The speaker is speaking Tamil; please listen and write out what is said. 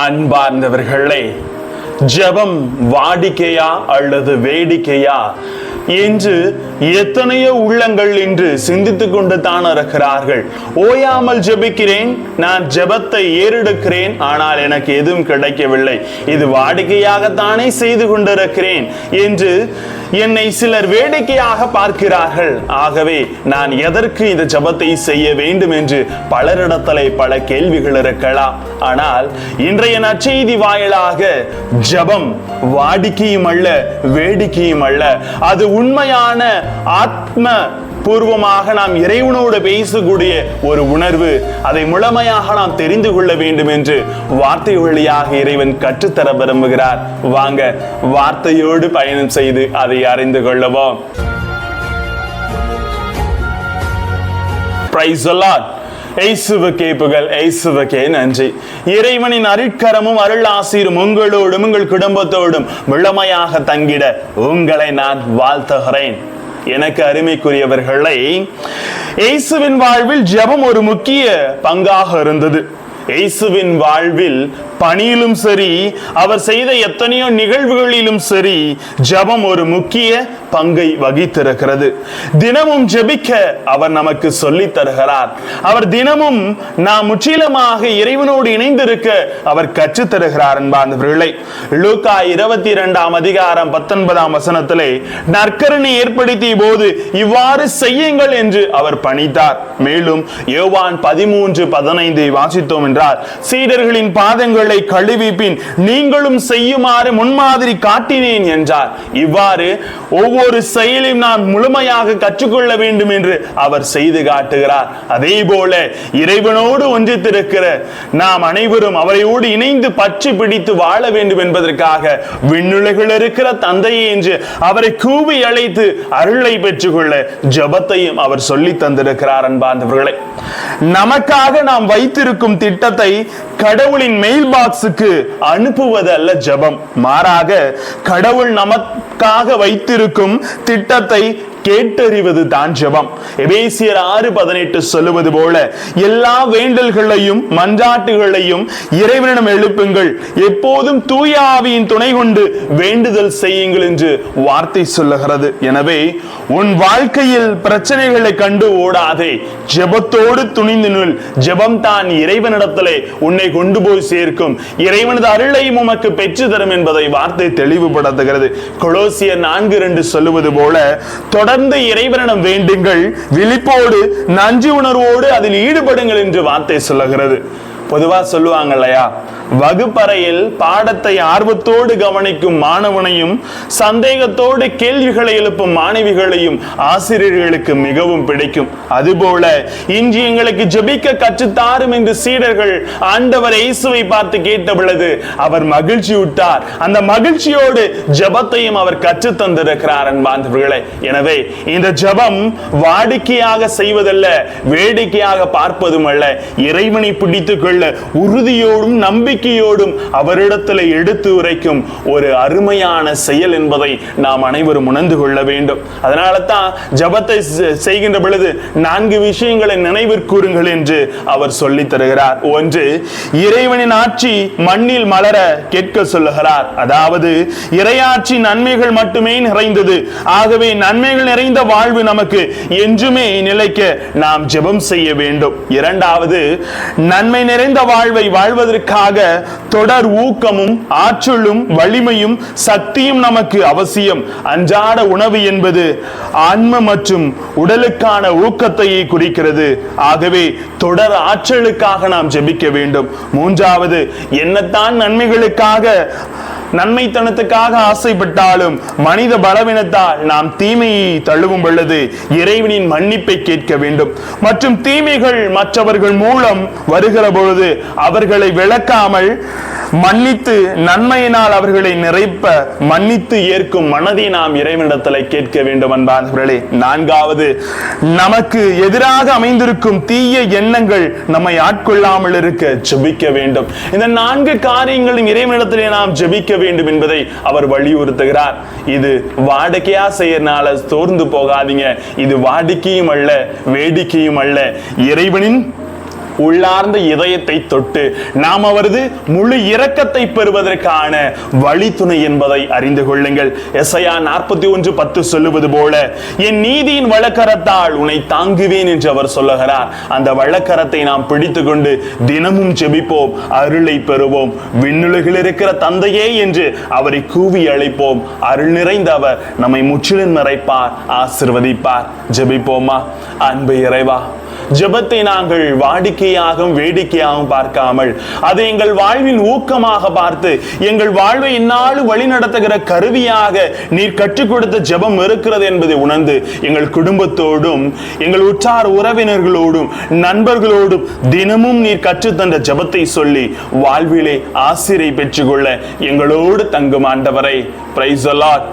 அன்பார்ந்தவர்களே, ஜெபம் வாடிக்கையா அல்லது வேடிக்கையா என்று எத்தனையோ உள்ளங்கள் இன்று சிந்தித்துக் கொண்டு தான் இருக்கிறார்கள். ஓயாமல் ஜெபிக்கிறேன், நான் ஜெபத்தை ஏறெடுக்கிறேன், ஆனால் எனக்கு எதுவும் கிடைக்கவில்லை, இது வாடிக்கையாகத்தானே செய்து கொண்டிருக்கிறேன் என்று என்னை சிலர் வேடிக்கையாக பார்க்கிறார்கள். ஆகவே நான் எதற்கு இந்த ஜெபத்தை செய்ய வேண்டும் என்று பலரிடத்திலே பல கேள்விகள் இருக்கலாம். ஆனால் இன்றைய நற்செய்தி வாயிலாக ஜெபம் வாடிக்கையும் அல்ல, வேடிக்கையும் அல்ல, அது உண்மையான ஆத்ம பூர்வமாக நாம் இறைவனோடு பேசக்கூடிய ஒரு உணர்வு. அதை முழுமையாக நாம் தெரிந்து கொள்ள வேண்டும் என்று வார்த்தை வழியாக இறைவன் கற்றுத்தர விரும்புகிறார். வாங்க வார்த்தையோடு பயணம் செய்து அதை அறிந்து கொள்ளுவோம். Praise the Lord. இயேசுவுக்கே புகழ், இயேசுவுக்கே நன்றி. இறைவனின் அருட்கரமும் அருள் ஆசீரும் உங்களோடும் உங்கள் குடும்பத்தோடும் முழுமையாக தங்கிட உங்களை நான் வாழ்த்துகிறேன். எனக்கு அருமைக்குரியவர்களை, இயேசுவின் வாழ்வில் ஜெபம் ஒரு முக்கிய பங்காக இருந்தது. இயேசுவின் வாழ்வில் பணியிலும் சரி, அவர் செய்த எத்தனையோ நிகழ்வுகளிலும் சரி, ஜெபம் ஒரு முக்கிய பங்கை வகித்திருக்கிறது. தினமும் ஜெபிக்க அவர் நமக்கு சொல்லி தருகிறார். அவர் தினமும் நாம் முற்றிலுமாக இறைவனோடு இணைந்திருக்க அவர் கற்றுத் தருகிறார். அன்பார்ந்தவர்களே, லூக்கா 22 அதிகாரம் 19 வசனத்திலே நற்கருணை ஏற்படுத்திய போது இவ்வாறு செய்யுங்கள் என்று அவர் பணித்தார். மேலும் யோவான் 13:15 வாசித்தோம் என்றால், சீடர்களின் பாதங்களை கழுவி பின் நீங்களும் செய்யுமாறு முன்மாதிரி காட்டினேன் என்றார். இவ்வாறு ஒவ்வொரு செயலையும் நாம் முழுமையாக கற்றுக்கொள்ள வேண்டும் என்று அவர் செய்து காட்டுகிறார். அதே போல இறைவனோடு ஒன்றித்திருக்கிற நாம் அனைவரும் அவரையோடு இணைந்து பற்றி பிடித்து வாழ வேண்டும் என்பதற்காக விண்ணுலகில் இருக்கிற தந்தையை என்று அவரை கூவி அழைத்து அருளை பெற்றுக்கொள்ள ஜெபத்தையும் அவர் சொல்லி தந்திருக்கிறார். அன்பார்ந்தவர்களே, நமக்காக நாம் வைத்திருக்கும் திட்டத்தை கடவுளின் மெயில் பாக்ஸுக்கு அனுப்புவது அல்ல ஜெபம். மாறாக கடவுள் நமக்காக வைத்திருக்கும் திட்டத்தை கேட்டறிவது தான் ஜெபம். எபேசியர் 6:18 சொல்லுவது போல, எல்லா வேண்டல்களையும் மன்றாட்டுகளையும் இறைவனிடம் எழுப்புங்கள், எப்போதும் தூய ஆவியின் துணை கொண்டு வேண்டுதல் செய்யுங்கள் என்று வார்த்தை சொல்லுகிறது. எனவே உன் வாழ்க்கையில் பிரச்சனைகளை கண்டு ஓடாதே, ஜெபத்தோடு துணிந்து நில். ஜெபம் தான் இறைவனிடத்திலே உன்னை கொண்டு போய் சேர்க்கும், இறைவனது அருளையும் உமக்கு பெற்று தரும் என்பதை வார்த்தை தெளிவுபடுத்துகிறது. கொலோசியர் 4:2 சொல்லுவது போல, தொடர்ந்து இறைவனிடம் வேண்டுங்கள், விழிப்போடு நன்றி உணர்வோடு அதில் ஈடுபடுங்கள் என்று வார்த்தை சொல்லுகிறது. பொதுவா சொல்லுவாங்க இல்லையா, வகுப்பறையில் பாடத்தை ஆர்வத்தோடு கவனிக்கும் மாணவனையும் சந்தேகத்தோடு கேள்விகளை எழுப்பும் மாணவிகளையும் ஆசிரியர்களுக்கு மிகவும் பிடிக்கும். அதுபோல இன்று எங்களுக்கு ஜெபிக்க கற்றுத்தாரும் என்று சீடர்கள் ஆண்டவர் இயேசுவை பார்த்து கேட்ட பொழுது அவர் மகிழ்ச்சி விட்டார். அந்த மகிழ்ச்சியோடு ஜெபத்தையும் அவர் கற்று தந்திருக்கிறார். அன்பார்ந்தவர்களே, எனவே இந்த ஜெபம் வாடிக்கையாக செய்வதல்ல, வேடிக்கையாக பார்ப்பதும் அல்ல. இறைவனை பிடித்துக் கொள்ள உறுதியோடும் நம்பிக்கையோடும் அவரிடத்தில் எடுத்து உரைக்கும் ஒரு அருமையான செயல் என்பதை நாம் அனைவரும் உணர்ந்து கொள்ள வேண்டும். அதனால தான் ஜெபத்தை செய்கின்ற பொழுது 4 விஷயங்களை நினைவிற்கூறுங்கள் என்று அவர் சொல்லி தருகிறார். 1, இறைவனின் ஆட்சி மண்ணில் மலர கேட்க சொல்லுகிறார். அதாவது இறையாட்சி நன்மைகள் மட்டுமே நிறைந்தது. ஆகவே நன்மைகள் நிறைந்த வாழ்வு நமக்கு என்றுமே நிலைக்க நாம் ஜெபம் செய்ய வேண்டும். 2, நன்மை நிறைந்த வாழ்வை வாழ்வதற்காக தொடர் ஊக்கமும் ஆற்றலும் வலிமையும் சக்தியும் நமக்கு அவசியம். அன்றாட உணவு என்பது ஆன்ம மற்றும் உடலுக்கான ஊக்கத்தையே குறிக்கிறது. ஆகவே தொடர் ஆற்றலுக்காக நாம் ஜெபிக்க வேண்டும். 3, என்னத்தான் நன்மைகளுக்காக நன்மைத்தனத்துக்காக ஆசைப்பட்டாலும் மனித பலவீனத்தால் நாம் தீமையை தழுவும் பொழுது இறைவனின் மன்னிப்பை கேட்க வேண்டும். மற்றும் தீமைகள் மற்றவர்கள் மூலம் வருகிற பொழுது அவர்களை விளக்காமல் மன்னித்து நன்மையினால் அவர்களை நிறைப்ப மன்னித்து ஏற்கும் மனதை நாம் இறைவனிடத்தில் கேட்க வேண்டும். அன்பார்ந்தவர்களே, 4, நமக்கு எதிராக அமைந்திருக்கும் தீய எண்ணங்கள் நம்மை ஆட்கொள்ளாமல் இருக்க ஜெபிக்க வேண்டும். இந்த 4 காரியங்களும் இறைவனிடத்திலே நாம் ஜெபிக்க வேண்டும் என்பதை அவர் வலியுறுத்துகிறார். இது வாடிக்கையா செய்யறனால சோர்ந்து போகாதீங்க. இது வாடிக்கையும் அல்ல, வேடிக்கையும் அல்ல. இறைவனின் உள்ளார்ந்த இதயத்தை தொட்டு நாம் அவரது முழு இரக்கத்தை பெறுவதற்கான வழித்துணை என்பதை அறிந்து கொள்ளுங்கள். எசாயா 41:10 சொல்லுவது போல, என் நீதியின் வழக்கரத்தால் உன்னை தாங்குவேன் என்று அவர் சொல்லுகிறார். அந்த வழக்கரத்தை நாம் பிடித்துக் கொண்டு தினமும் ஜெபிப்போம், அருளை பெறுவோம். விண்ணுலகில் இருக்கிற தந்தையே என்று அவரை கூவி அழைப்போம். அருள் நிறைந்த அவர் நம்மை முற்றிலும் நிறைப்பார், ஆசீர்வதிப்பார். ஜெபிப்போமா? அன்பு இறைவா, ஜெபத்தை நாங்கள் வாடிக்கையாகவும் வேடிக்கையாகவும் பார்க்காமல் அதை எங்கள் வாழ்வின் ஊக்கமாக பார்த்து எங்கள் வாழ்வை இந்நாளும் வழி நடத்துகிற கருவியாக நீர் கற்றுக் கொடுத்த ஜெபம் இருக்கிறது என்பதை உணர்ந்து எங்கள் குடும்பத்தோடும் எங்கள் உற்றார் உறவினர்களோடும் நண்பர்களோடும் தினமும் நீர் கற்றுத்தந்த ஜெபத்தை சொல்லி வாழ்விலே ஆசிரை பெற்றுக்கொள்ள எங்களோடு தங்கும் ஆண்டவரை. Praise the Lord.